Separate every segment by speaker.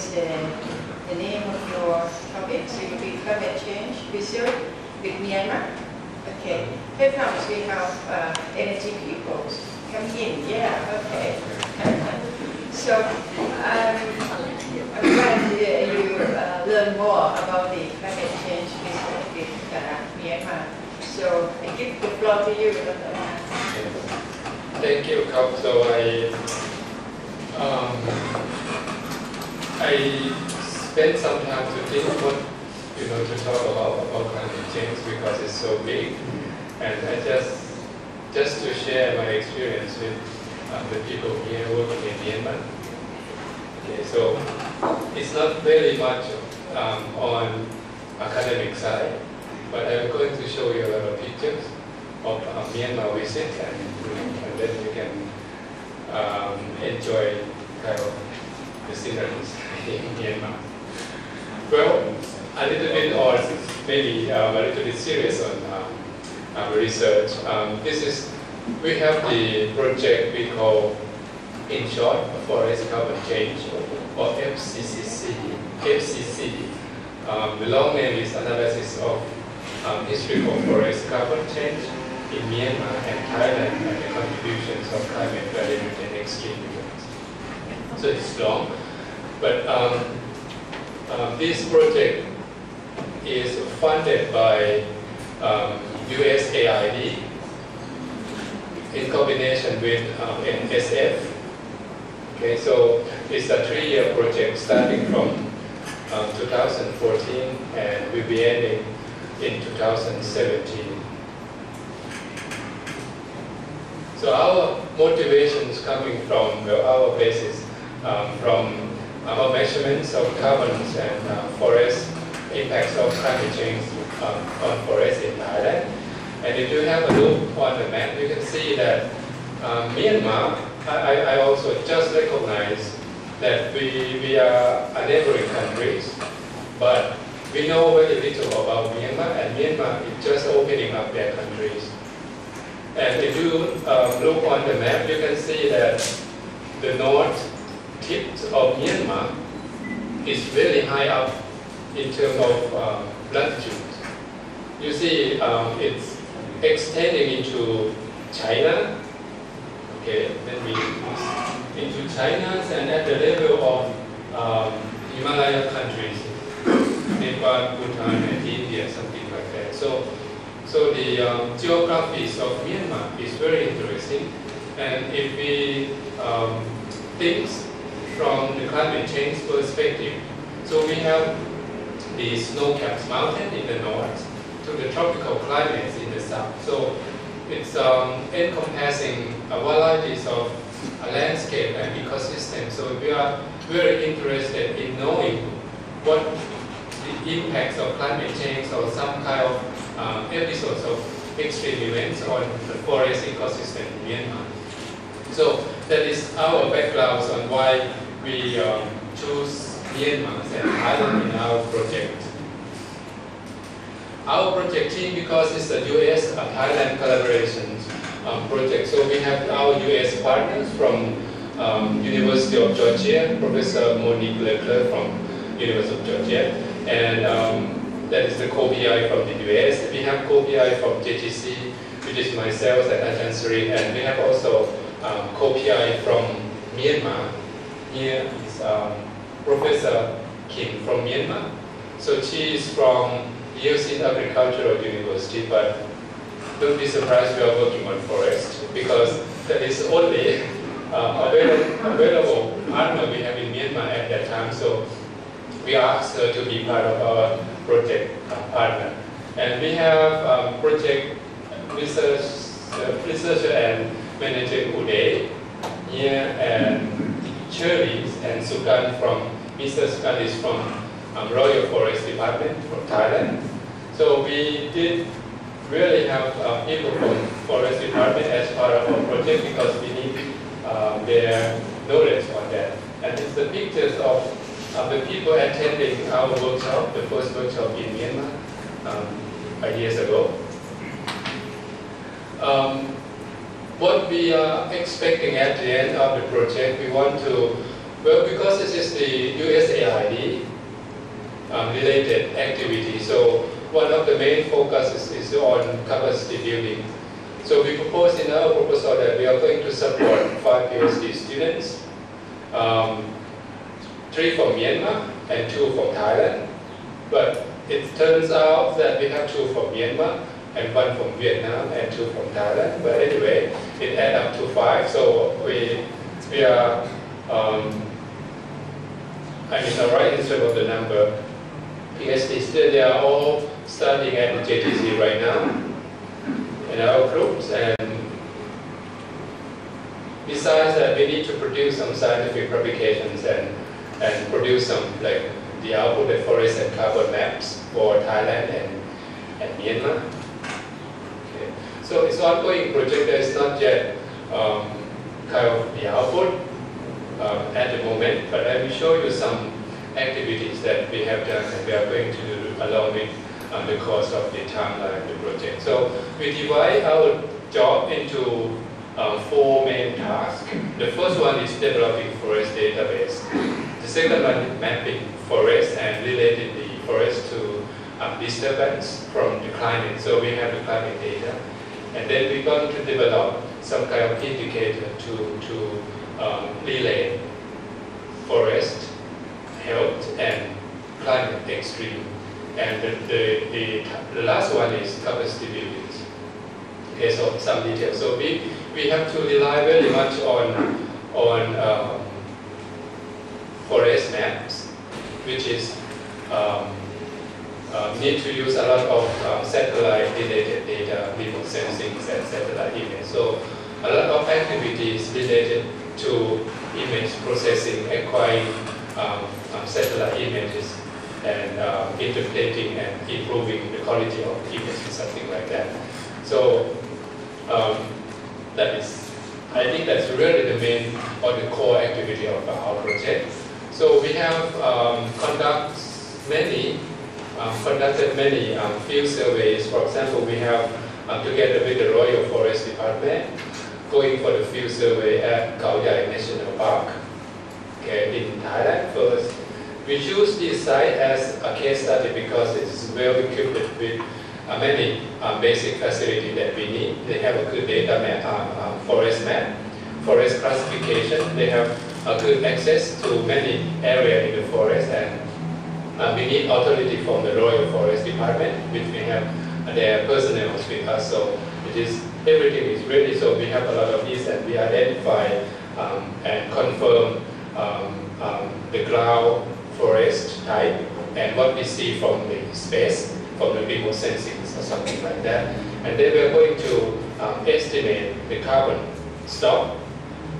Speaker 1: is the name of your topic? So you'll be climate change research with Myanmar. Okay. Here comes, we have energy peoples coming in. Yeah, okay. So I'm glad you learn more about the climate change research with Myanmar. So I give the floor to you.
Speaker 2: Thank you, Kap. So I spent some time to think what to talk about climate change because it's so big, and I just to share my experience with the people here working in Myanmar. Okay, so it's not very much on academic side, but I'm going to show you a lot of pictures of Myanmar visit, and then you can enjoy kind of the sceneries in Myanmar. Well, a little bit, or maybe a little bit serious on research. We have the project we call, in short, Forest Carbon Change, or FCCC. The long name is Analysis of History of Forest Carbon Change in Myanmar and Thailand and the contributions of climate-related and extreme events. So it's long, but this project is funded by USAID in combination with NSF. Okay, so it's a 3-year project starting from 2014 and will be ending in 2017. So our motivation is coming from our basis from our measurements of carbons and forest impacts of climate change on forests in Thailand. And if you have a look on the map, you can see that Myanmar, I also just recognize that we are a neighboring countries, but we know very little about Myanmar, and Myanmar is just opening up their countries. And if you look on the map, you can see that the north tip of Myanmar is very high up in terms of latitude. You see, it's extending into China. Okay, then we into China, and at the level of Himalaya countries, Nepal, Bhutan, and India, something like that. So the geographies of Myanmar is very interesting, and if we think from the climate change perspective, so we have the snow-capped mountain in the north to the tropical climates in the south. So it's encompassing varieties of landscape and ecosystem. So we are very interested in knowing what the impacts of climate change or some kind of episodes of extreme events on the forest ecosystem in Myanmar. So that is our background on why we choose Myanmar and Thailand in our project. Our project team, because it's a US-Thailand collaboration project, so we have our US partners from University of Georgia, Professor Monique Leclerc from University of Georgia, and that is the co-PI from the US. We have co-PI from JTC, which is myself and Ajahn Sri, and we have also co-PI from Myanmar. Here is Professor Kim from Myanmar. So she is from Yale Agricultural University, but don't be surprised we are working on forest, because that is only available partner we have in Myanmar at that time. So we asked her to be part of our project partner. And we have project researcher and manager Uday here, and Cherries and Sukan from, Mr. Sukan is from Royal Forest Department from Thailand. So we did really have people from Forest Department as part of our project, because we need their knowledge on that. And it's the pictures of the people attending our workshop, the first workshop in Myanmar 5 years ago. What we are expecting at the end of the project, we want to Well, because this is the USAID related activity, so one of the main focuses is on capacity building. So we propose in our proposal that we are going to support 5 PhD students, 3 from Myanmar and 2 from Thailand. But it turns out that we have 2 from Myanmar and 1 from Vietnam and 2 from Thailand. But anyway, it adds up to 5. So we are, alright in terms of the number. PhD students, they are all studying at the JTC right now in our groups. And besides that, we need to produce some scientific publications and produce some, like the output of forest and carbon maps for Thailand and Myanmar. Okay. So it's an ongoing project that is not yet kind of the output at the moment, but I will show you some activities that we have done and we are going to do along with the course of the timeline of the project. So we divide our job into 4 main tasks. The first one is developing forest database. The second one is mapping forest and relating the forest to disturbance from the climate. So we have the climate data. And then we're going to develop some kind of indicator to relate forest health and climate extreme. And the last one is capacity building. Okay, so some details. So we have to rely very much on forest maps, which is need to use a lot of satellite related data, remote sensing and satellite image. So a lot of activities related to image processing, acquiring satellite images and interpreting and improving the quality of images, something like that. So that is, I think that's really the main or the core activity of our project. So we have conducted many field surveys. For example, we have together with the Royal Forest Department going for the field survey at Khao Yai National Park, okay, in Thailand first. We choose this site as a case study because it is well equipped with many basic facilities that we need. They have a good data map, forest map, forest classification. They have a good access to many areas in the forest, and we need authority from the Royal Forest Department, which we have their personnel with us. So it is, everything is ready. So we have a lot of this, and we identify and confirm the ground forest type and what we see from the space, from the remote sensing or something like that. And then we are going to estimate the carbon stock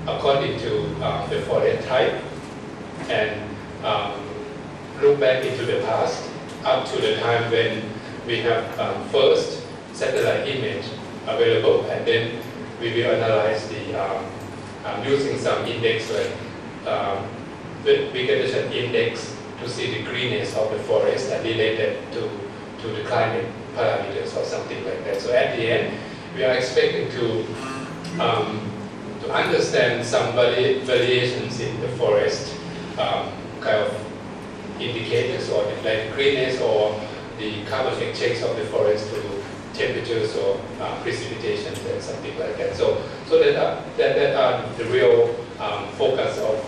Speaker 2: according to the forest type and look back into the past up to the time when we have first satellite image available, and then we will analyze the using some index like vegetation index to see the greenness of the forest and related to the climate parameters or something like that. So at the end, we are expecting to understand some variations in the forest kind of indicators, or the like greenness or the carbon exchange of the forest to temperatures or precipitations and something like that. So that are the real focus of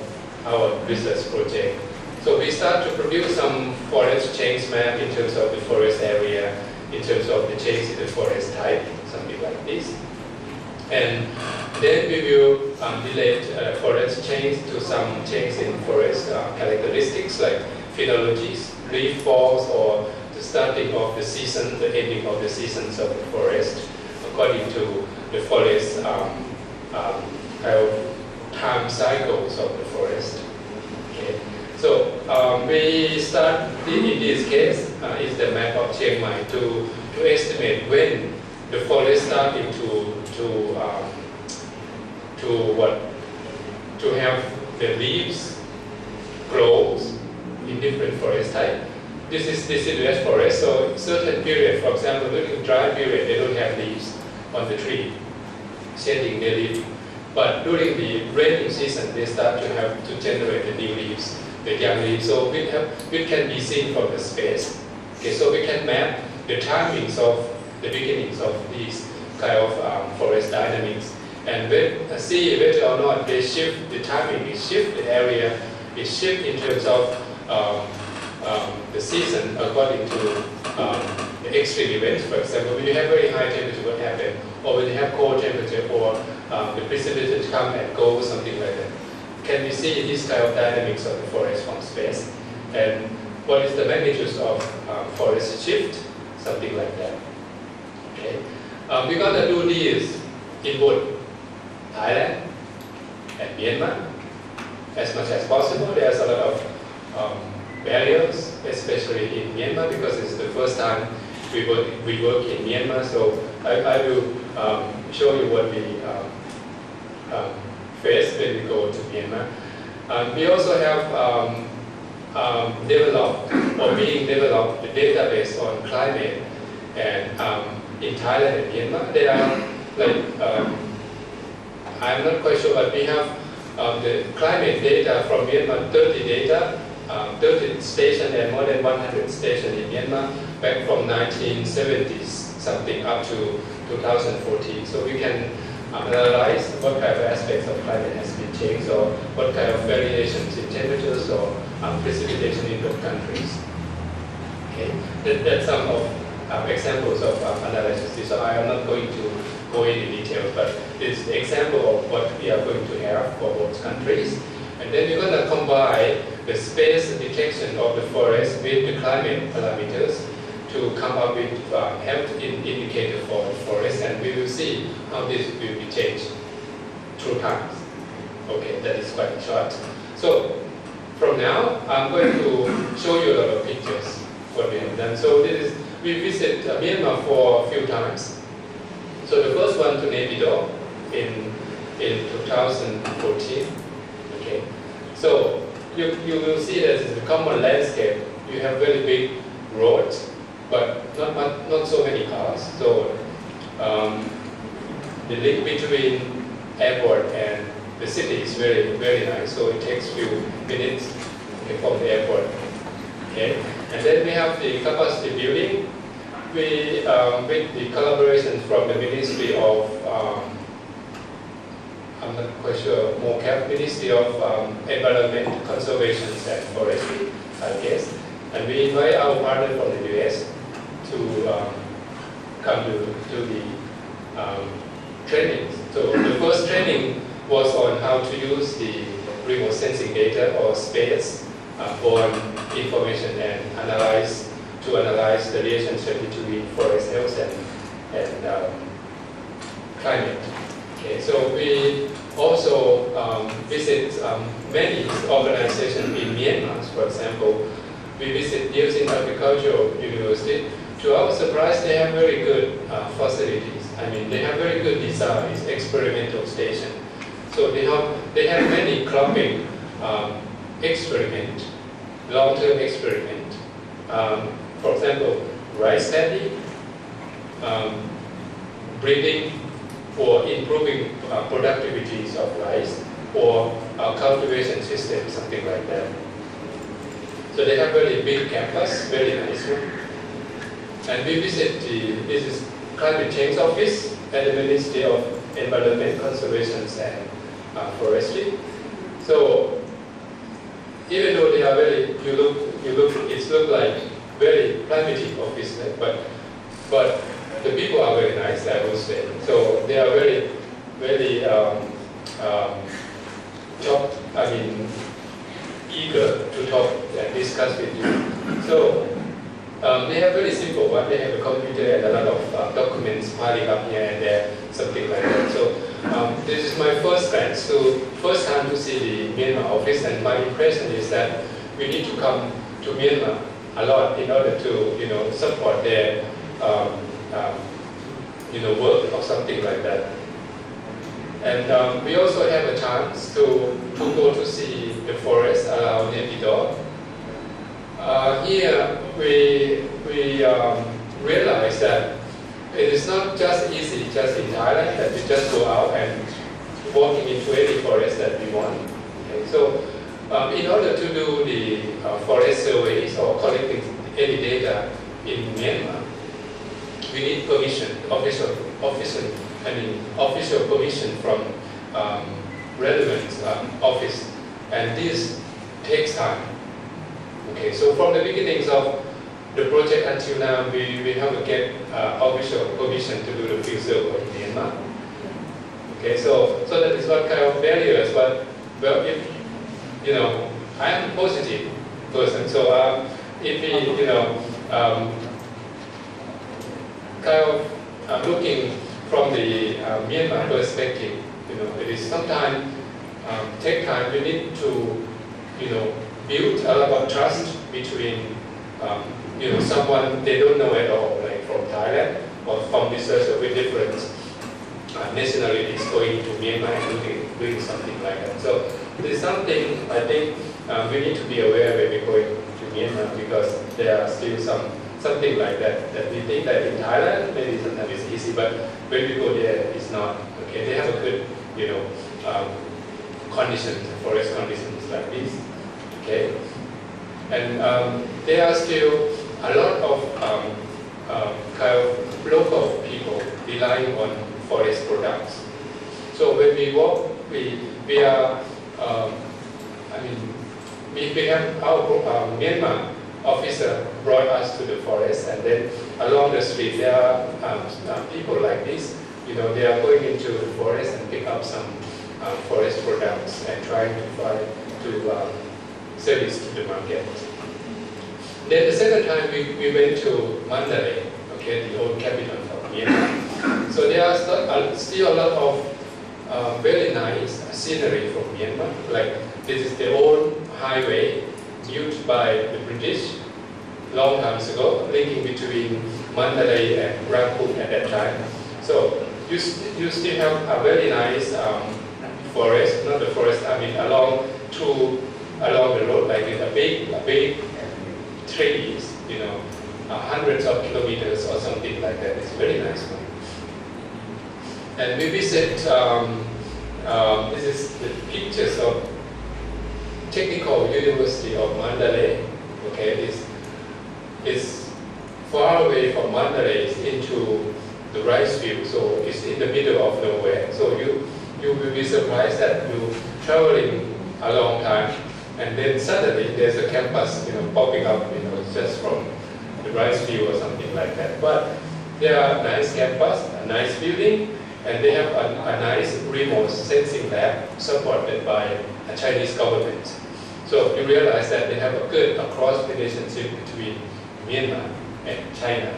Speaker 2: our research project. So we start to produce some forest change map in terms of the forest area, in terms of the change in the forest type, something like this. And then we will relate forest change to some change in forest characteristics like phenologies, leaf falls, or the starting of the season, the ending of the seasons of the forest, according to the forest time cycles of the forest. Okay. So we start in this case is the map of Chiang Mai to estimate when the forest starting to have the leaves grows in different forest type. This is deciduous forest, so certain period, for example, during dry period, they don't have leaves on the tree, shedding their leaf. But during the raining season, they start to have to generate the new leaves, the young leaves. So it can be seen from the space. Okay, so we can map the timings of the beginnings of these kind of forest dynamics, and see whether or not they shift, the timing is shift, the area is shift in terms of the season according to the extreme events. For example, when you have very high temperature, what happens? Or when you have cold temperature, or the precipitation come and go, something like that. Can we see this kind of dynamics of the forest from space? And what is the magnitude of forest shift? Something like that. Okay. We're going to do this in both Thailand and Myanmar as much as possible. There's a lot of barriers, especially in Myanmar, because it's the first time we work in Myanmar. So I will show you what we face when we go to Myanmar. We also have developed or being developed a database on climate, and in Thailand and Myanmar, they are like I'm not quite sure, but we have the climate data from Myanmar, 30 stations and more than 100 stations in Myanmar back from 1970s something up to 2014. So we can analyze what kind of aspects of climate has been changed, or what kind of variations in temperatures or precipitation in those countries. Okay, that's some of examples of analysis. So I am not going to go into details, but it's an example of what we are going to have for both countries. And then we're going to combine the space detection of the forest with the climate parameters to come up with health indicator for the forest, and we will see how this will be changed through time. Okay, that is quite short. So from now, I'm going to show you a lot of pictures what we have done. So this is, we visit Myanmar for a few times. So the first one to Naypyidaw in 2014. Okay, so you will see that it's a common landscape. You have very big roads, but not so many cars. So the link between airport and the city is very nice. So it takes few minutes from the airport. Okay, and then we have the capacity building. We with the collaboration from the Ministry of I'm not quite sure, MOCAP, Ministry of Environment, Conservation and Forestry, I guess. And we invite our partner from the US to come to the training. So the first training was on how to use the remote sensing data or space-borne information and analyze the relationship between forest health and climate. Okay, so we also visit many organizations in Myanmar. For example, we visit Using Agricultural University. To our surprise, they have very good facilities. I mean, they have very good designs, experimental station. So they have many cropping experiment, long-term experiment. For example, rice paddy, breeding for improving productivities of rice, or cultivation system, something like that. So they have very big campus, very nice one. And we visit this is climate change office at the Ministry of Environment, Conservation and Forestry. So even though they are very, it looks like very primitive office, but the people are very nice, I will say. So they are very eager to talk and discuss with you. So they have very simple one. They have a computer and a lot of documents piling up here and there, something like that. So this is my first time to see the Myanmar office, and my impression is that we need to come to Myanmar a lot in order to support their work or something like that. And we also have a chance to go to see the forest around Naypyidaw. Here we realize that it is not just easy just in Thailand that we just go out and walking into any forest that we want. Okay? So in order to do the forest surveys or collecting any data in Myanmar, we need permission, official permission from relevant office, and this takes time. Okay, so from the beginnings of the project until now, we haven't get official permission to do the field survey in Myanmar. Okay, so that is what kind of barriers, but well, if I am a positive person, so if we kind of looking from the Myanmar perspective, it is sometimes take time. We need to build a lot of trust between someone they don't know at all, like from Thailand or from researchers with different nationalities going to Myanmar and doing something like that. So this is something I think we need to be aware when we're going to Myanmar, because there are still something like that we think that in Thailand maybe sometimes it's easy, but when we go there it's not. Okay, they have a good conditions, forest conditions like this. Okay, and there are still a lot of kind of local people relying on forest products. So when we walk, we are, we have our Myanmar officer brought us to the forest, and then along the street there are people like this. They are going into the forest and pick up some forest products and trying to find sell this to the market. Then the second time we went to Mandalay, okay, the old capital of Myanmar. So there are still a lot of very nice scenery from Myanmar. Like this is the old highway built by the British long times ago, linking between Mandalay and Rangpur at that time. So you still have a very nice forest, not the forest, along the road, like with a big trees, hundreds of kilometers or something like that. It's a very nice one. And we visit, this is the pictures of Technical University of Mandalay. Okay, it's far away from Mandalay, it's into the rice field, so it's in the middle of nowhere. So you will be surprised that you're traveling a long time, and then suddenly there's a campus, popping up, just from the rice field or something like that. But they are a nice campus, a nice building, and they have a nice remote sensing lab supported by a Chinese government. So you realize that they have a good cross relationship between Myanmar and China.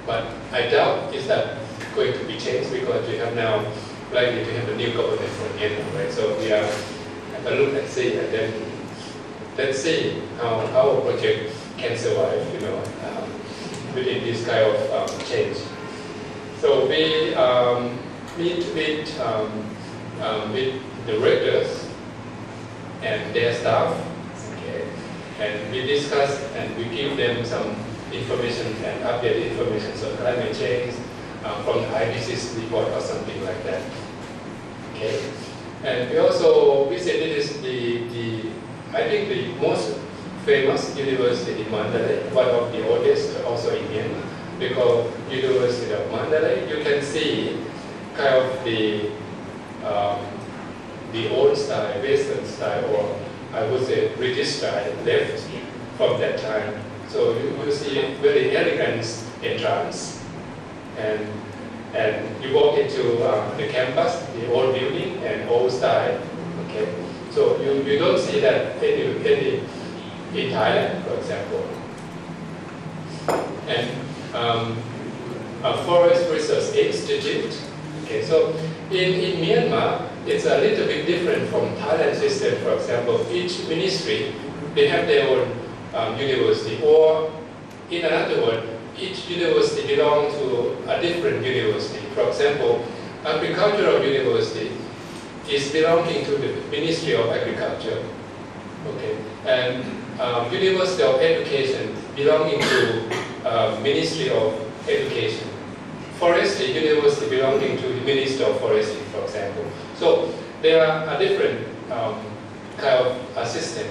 Speaker 2: But I doubt is that going to be changed, because we have now likely to have a new government from Myanmar, right? So we are have a look and see, and then let's see how our project can survive, within this kind of change. So we meet with the rectors and their staff, okay, and we discuss and we give them some information and updated information on climate change from the IPCC report or something like that. Okay, and we also visited I think the most famous university in Mandalay, one of the oldest also in Myanmar, because University of Mandalay, you can see kind of the old style, Western style, or I would say British style left from that time. So you see very elegant entrance, and you walk into the campus, the old building and old style. Okay, so you don't see that any in Thailand, for example. And a forest research institute. Okay, so in Myanmar, it's a little bit different from Thailand system. For example, each ministry, they have their own university, or in another word, each university belongs to a different university. For example, agricultural university is belonging to the Ministry of Agriculture. Okay, and University of Education belonging to Ministry of Education. forestry university belonging to the Minister of Forestry, for example. So there are a different kind of system.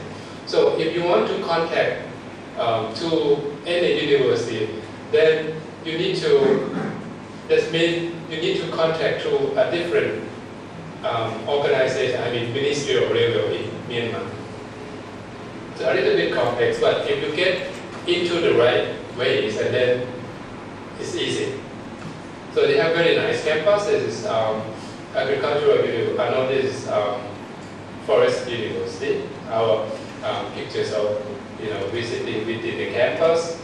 Speaker 2: So if you want to contact to any university, then you need to, that means you need to contact to a different organization, I mean ministerial level in Myanmar. It's a little bit complex, but if you get into the right ways, and then it's easy. So they have very nice campus. This is agricultural university. I know this is forest university. Our pictures of visiting within the campus.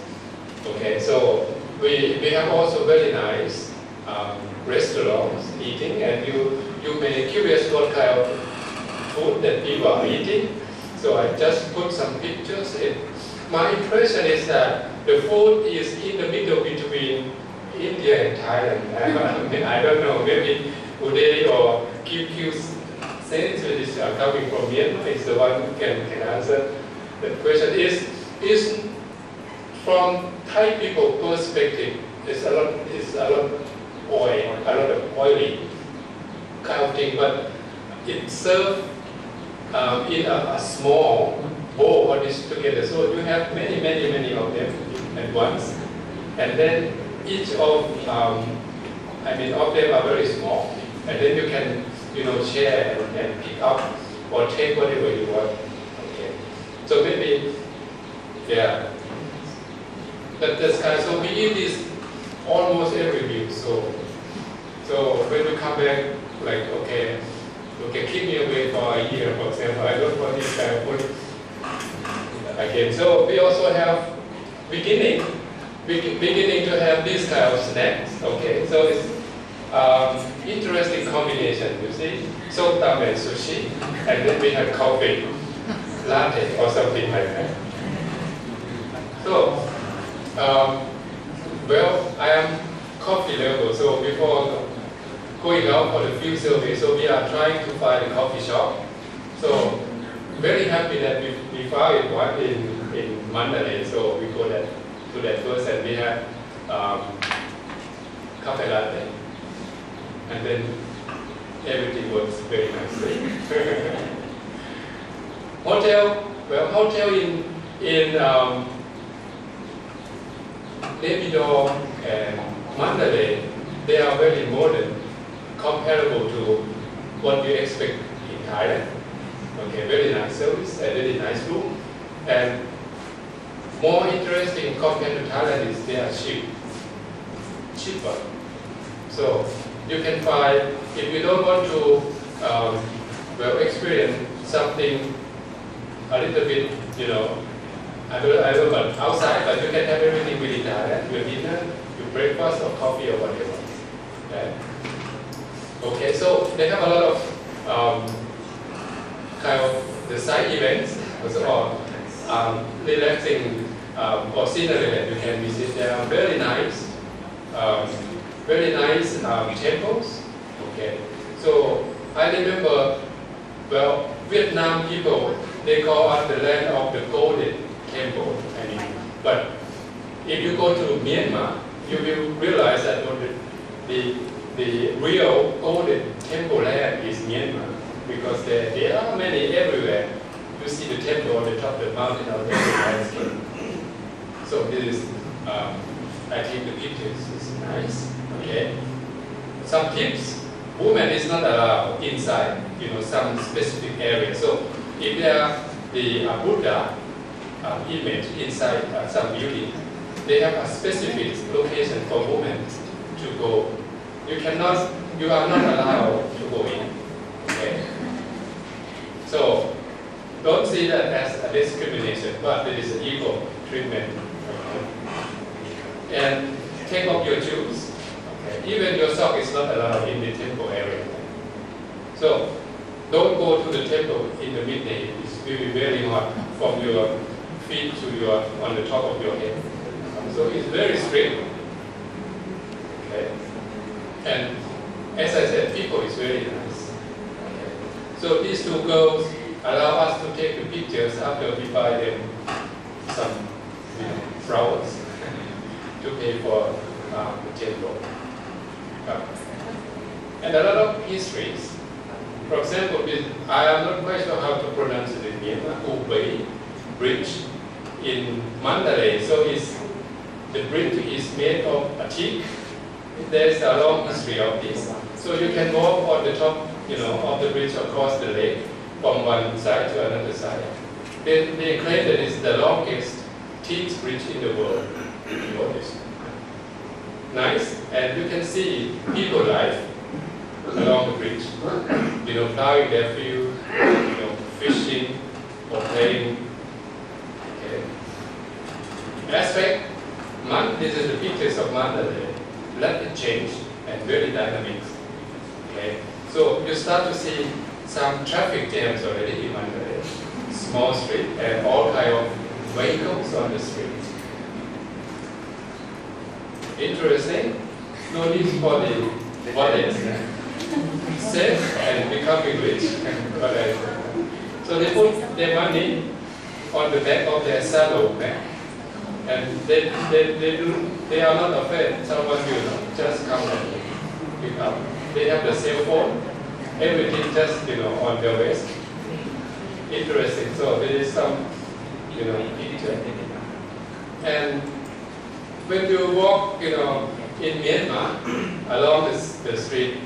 Speaker 2: Okay, so we have also very nice restaurants eating, and you may be curious what kind of food that people are eating. So I just put some pictures in. My impression is that the food is in the middle between India and Thailand. I don't know, maybe Uday or QQ senators are coming from Myanmar is the one who can answer the question. Is from Thai people perspective, it's a lot oil, a lot of oily kind of thing, but it's served in a small bowl all this together. So you have many of them at once, and then each of of them are very small, and then you can share and pick up or take whatever you want. Okay, so maybe that's kind of, so we eat this almost every week. So when we come back, like okay, keep me away for a year, for example. I don't want this kind of food again. So we also have beginning to have this kind of snacks. Okay, so it's interesting combination. You see, sotam and sushi, and then we have coffee, latte or something like that. So, well, I am coffee lover. So before going out for the field survey, so we are trying to find a coffee shop. So very happy that we found one in Mandalay. So we go to that first, and we have cafe latte, and then everything works very nicely. Hotel in Naypyidaw and Mandalay, they are very modern, comparable to what you expect in Thailand. Okay, very nice service, a very nice room, and more interesting compared to Thailand is they are cheaper. So you can find, if you don't want to experience something a little bit, I don't know, but outside, but you can have everything within Thailand, your dinner, your breakfast or coffee or whatever. Okay, okay, so they have a lot of kind of the side events, or relaxing or scenery that you can visit. They are very nice temples. Okay, so I remember, well, Vietnam people, they call us the land of the golden temple. I mean, but if you go to Myanmar, you will realize that the real golden temple land is Myanmar, because there are many everywhere. You see the temple on the top of the mountain or the landscape. So this is, I think the pictures is nice. Okay. Some tips: women is not allowed inside, some specific area. So if there are the Buddha image inside some building, they have a specific location for women to go. You are not allowed to go in. Okay. So don't see that as a discrimination, but it is an equal treatment. Okay. And take off your shoes. Okay. Even your sock is not allowed in the temple area. So don't go to the temple in the midday. It will be very hot from your feet to on the top of your head. So it's very strict. Okay. And as I said, people is very nice. Okay. So these two girls allow us to take the pictures after we buy them some flowers to pay for the temple. And a lot of histories. For example, I am not quite sure how to pronounce it in Myanmar, Ubei Bridge in Mandalay. So the bridge is made of teak. There's a long history of this. So you can walk on the top, of the bridge across the lake from one side to another side. They claim that it's the longest teak bridge in the world. Nice, and you can see people life along the bridge, plowing their field, fishing or playing. Okay. Aspect, this is the pictures of Mandalay, rapid change and very dynamic. Okay. So you start to see some traffic jams already in Mandalay, small street and all kind of vehicles on the street. Interesting. No need for the wallet. Save and becoming rich. So they put their money on the back of their saddle, and they are not afraid someone will just come and pick up. They have the cell phone, everything just on their waist. Interesting. So there is some picture. And when you walk in Myanmar along the street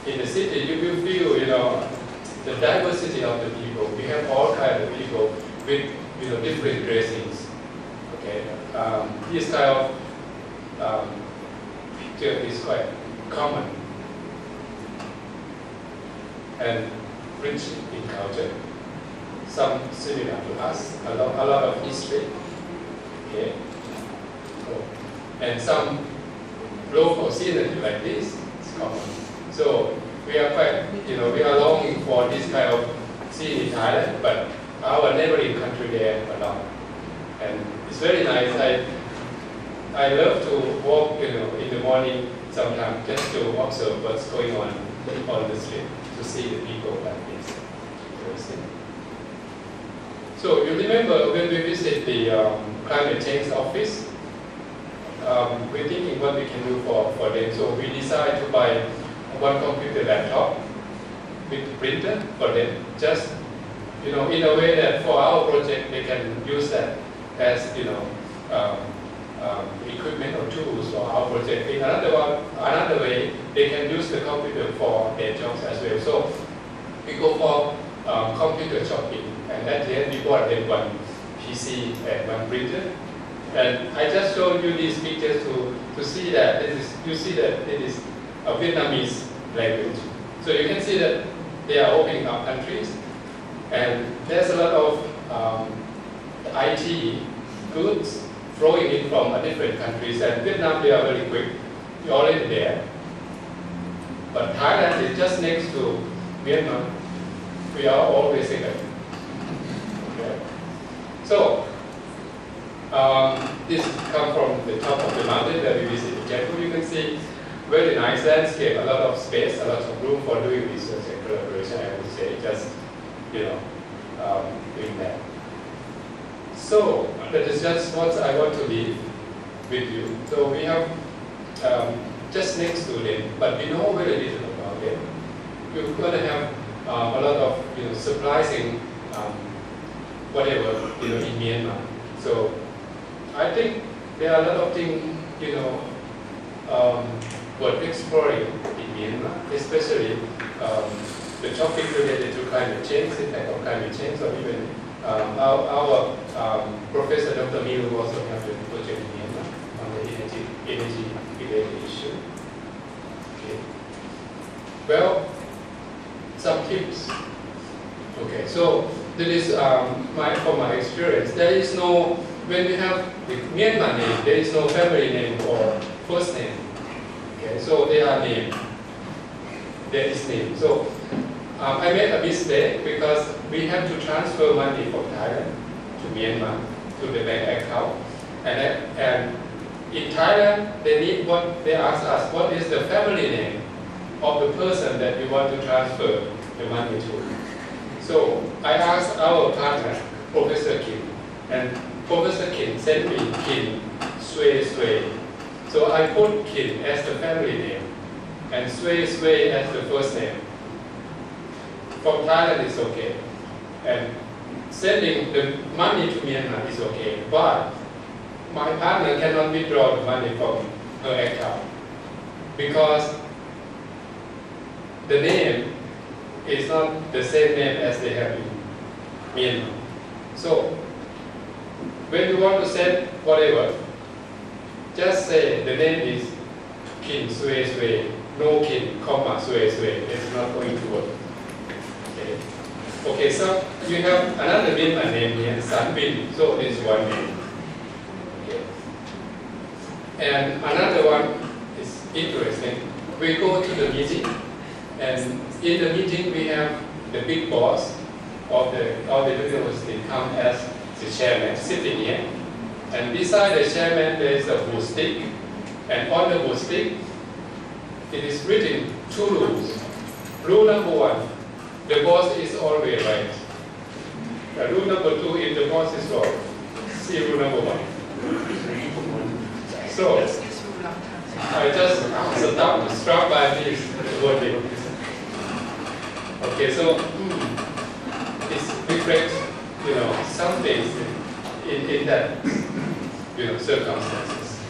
Speaker 2: in the city, you will feel the diversity of the people. We have all kinds of people with different dressings. Okay, this kind of picture is quite common and rich in culture. Some similar to us, a lot of history. Okay, and some local scenery like this is common. So we are quite, we are longing for this kind of scene in Thailand, but our neighboring country there are not. And it's very nice. I love to walk, in the morning sometimes just to observe what's going on the street, to see the people like this. Interesting. So you remember when we visit the climate change office, we're thinking what we can do for them. So we decided to buy one computer laptop with printer for them, just in a way that for our project they can use that as equipment or tools for our project. In another way, they can use the computer for their jobs as well. So we go for computer shopping, and at the end we bought them one PC and one printer. And I just showed you these pictures to see that it is a Vietnamese language. So you can see that they are opening up countries, and there's a lot of IT goods flowing in from different countries. And Vietnam, they are very quick, you're already there. But Thailand is just next to Myanmar. We are always second. Okay. So this comes from the top of the mountain that we visited Jaipur. You can see very nice landscape, a lot of space, a lot of room for doing research and collaboration. I would say just doing that. So that is just what I want to leave with you. So we have just next to them, but we know very little about them. We're going to have a lot of surprising whatever in Myanmar. So I think there are a lot of things worth exploring in Myanmar, especially the topic related to climate change, impact of climate change, or even our Professor Dr. Mill also have a project in Myanmar on the energy related issue. Okay. Well, some tips. Okay, so that is from my experience. There is no, when we have the Myanmar name, there is no family name or first name. Okay, so they are named. There is name. So I made a mistake because we have to transfer money from Thailand to Myanmar to the bank account, and in Thailand they ask us what is the family name of the person that we want to transfer the money to. So I asked our partner, Professor Kim, and Professor Kim sent me Kim Sway Sway. So I put Kim as the family name, and Sway as the first name. From Thailand is okay. And sending the money to Myanmar is okay. But my partner cannot withdraw the money from her account because the name is not the same name as they have in Myanmar. So when you want to send whatever, just say the name is Kin Sway, no Kin, comma Sway. It's not going to work. Okay. Okay, so you have another Myanmar name here, Sanbin, so it's one name. Okay. And another one is interesting. We go to the meeting, and in the meeting we have the big boss of the university come as the chairman sitting here. And beside the chairman there is a wood stick, and on the wood stick it is written 2 rules. Rule number 1, the boss is always right. Rule number 2, if the boss is wrong. See rule number 1. So I just struck by this wording. Okay, so it reflects, some things in that, circumstances.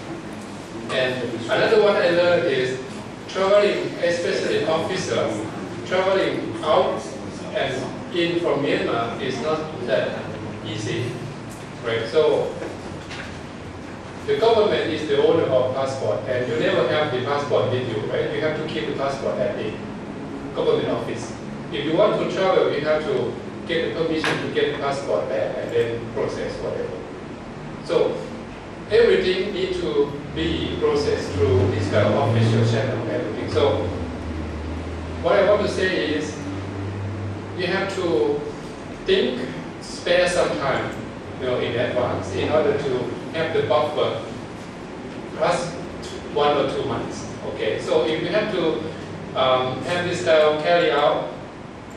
Speaker 2: And another one I learned is traveling, especially officers, traveling out and in from Myanmar is not that easy, right? So the government is the owner of passport, and you never have the passport with you, right? You have to keep the passport at the government office. If you want to travel, you have to get the permission to get the passport back and then process whatever. So everything needs to be processed through this kind of official channel and everything. So what I want to say is you have to think, spare some time, in advance in order to have the buffer plus 1 or 2 months. Okay, so if you have to have this style carry out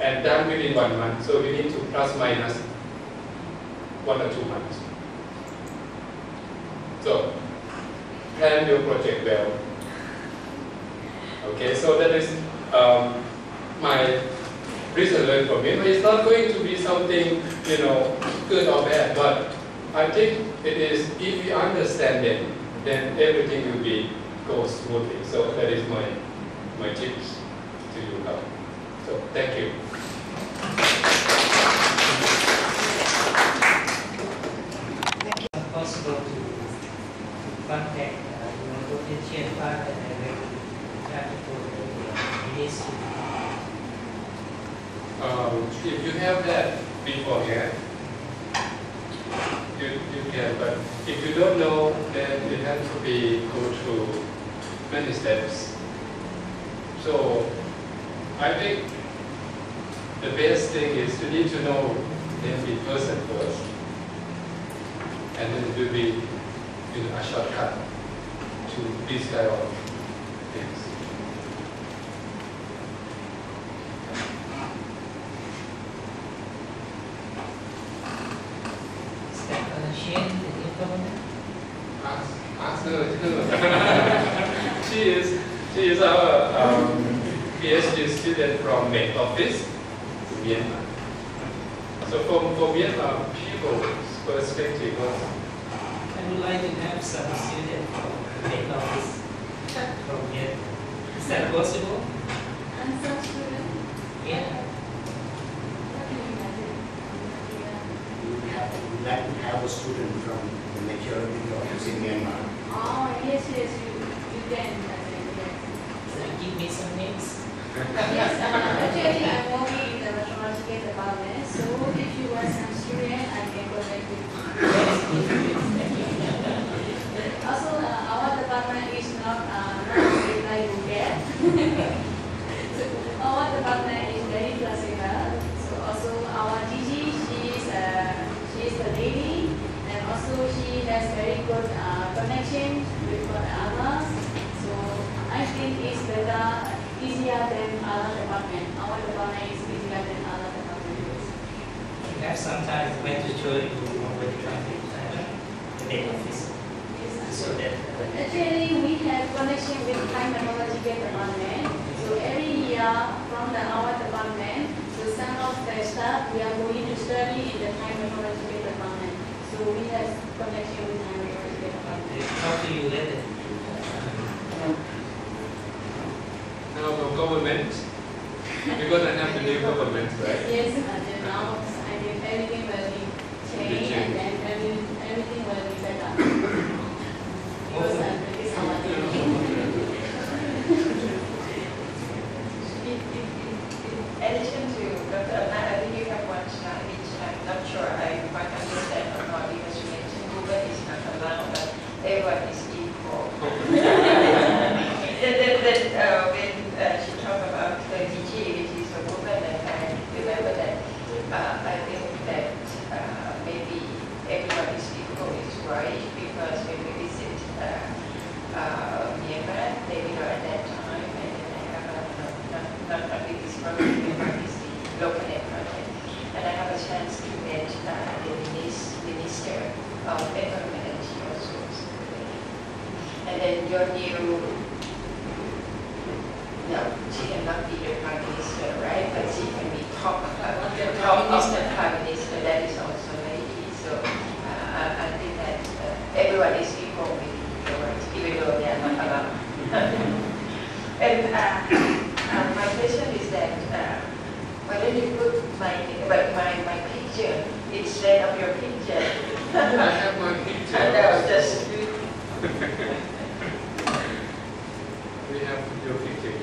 Speaker 2: and done within 1 month, so we need to plus minus 1 or 2 months. So plan your project well. Okay, so that is my lesson learned from him. It's not going to be something, good or bad, but I think it is, if you understand it, then everything will go smoothly. So that is my tips to you now. So thank you.
Speaker 3: Possible to contact potential partner and try to put this.
Speaker 2: If you have that beforehand, you can, but if you don't know, then it has to go through many steps. So I think the best thing is you need to know the person first, and then it will be a shortcut to this kind of things. Ask her. She is our PhD student from main office to Myanmar. So from Myanmar people's perspective,
Speaker 3: I would like to have some student from main office from Myanmar. Is that possible?
Speaker 4: And some student?
Speaker 3: Yeah.
Speaker 5: We'd like to have a student from the maturity office in Myanmar.
Speaker 4: Oh, yes, you can.
Speaker 3: So give me some names.
Speaker 4: Yes, actually I'm working in the mathematical department, so if you want some student, I can contact you. Also, our department is not like you get. So our department is very classical. So also our DG, she is the lady, and also she has very good connection with others. So I think it's better, easier than other department. Our department is easier than other departments.
Speaker 3: You have sometimes when to show you over the traffic, the main office. So that
Speaker 4: Actually, we have connection with climatological department. are from our department. So some of the staff we are going to study in the Thai Meteorological Department. So we have connection with Thai Meteorological Department.
Speaker 3: Talk to you later.
Speaker 2: Now from government, we're going to have the new government, right?
Speaker 4: Yes, and now I think everything will be changed and then everything will be better. Because this is our
Speaker 1: In addition to Dr. Amnat, I think you have one slide which I'm not sure I quite understand or not because you mentioned Google is not allowed, but everyone is equal. When she talked about the DG, which is a woman, and I remember that I think that maybe everyone is equal is right because when we visit Myanmar, they were at that time, and then I have not only this project, but it's the local net project, and I have a chance to meet the Minister of Environment and Geosources. And then your new, no, she cannot be the Prime Minister, right? But she can be top of the Prime Minister, that is also lady. So I think that everyone is equal with the rights, even though they are not allowed. And my question is that why don't you put my picture instead of your picture?
Speaker 2: I have my picture.
Speaker 1: And that was just
Speaker 2: we have your picture.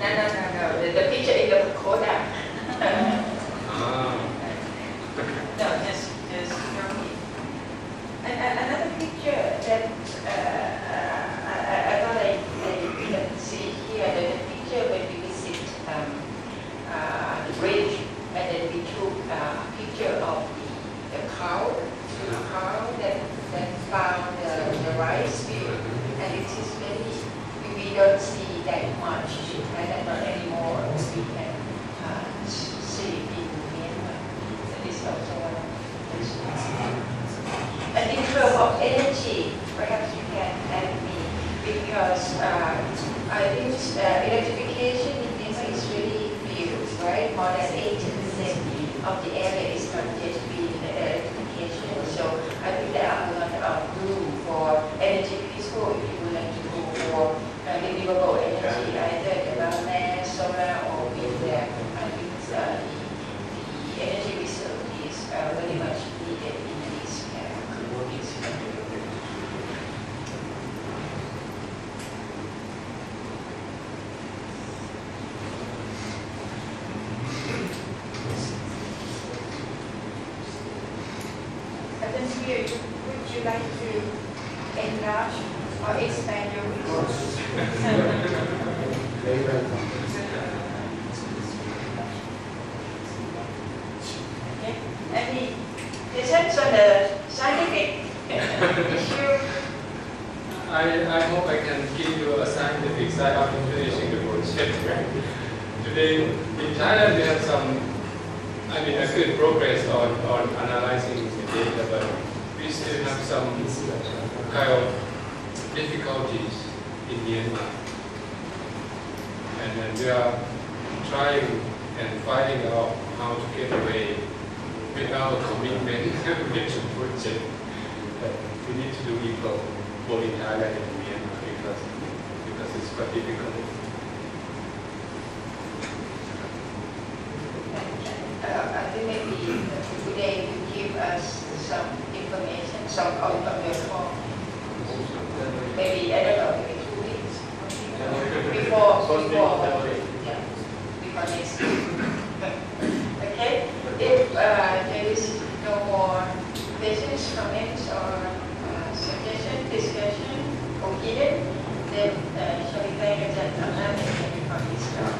Speaker 1: no. The picture in the Kodak. No, just from me. And another picture that I thought I can see here, the picture when we visit the bridge, and then we took a picture of the cow that found the rice field, and it is very, we don't see that much in Thailand, not anymore. We can see it in Myanmar. That is also one of the questions. And in terms of energy, perhaps you can help me, because I think electrification in Myanmar is really huge, right? More than 80% of the area is not yet being electrification. So I think there are a lot of room for energy peaceful if you would like to go for renewable energy, either the solar or wind. I think the energy reserve is very much needed in these communities. And then here, would you like to enlarge or expand your resources?
Speaker 5: Very welcome.
Speaker 1: Okay. Any questions on the scientific issue?
Speaker 2: I hope I can give you a scientific side after finishing the project. Right? Today in Thailand we have a good progress on analyzing the data, but we still have some kind of difficulties in Myanmar. And then we are trying and finding out how to get away with our commitment with the project. But we need to do equal both in Thailand and Myanmar because it's quite difficult.
Speaker 1: I think maybe today you give us some information, some out of your talk. Maybe, I don't know, maybe 2 weeks before next week. Okay? If there is no more questions, comments, or suggestion, discussion, opinion, then shall we thank Amnat and for his talk.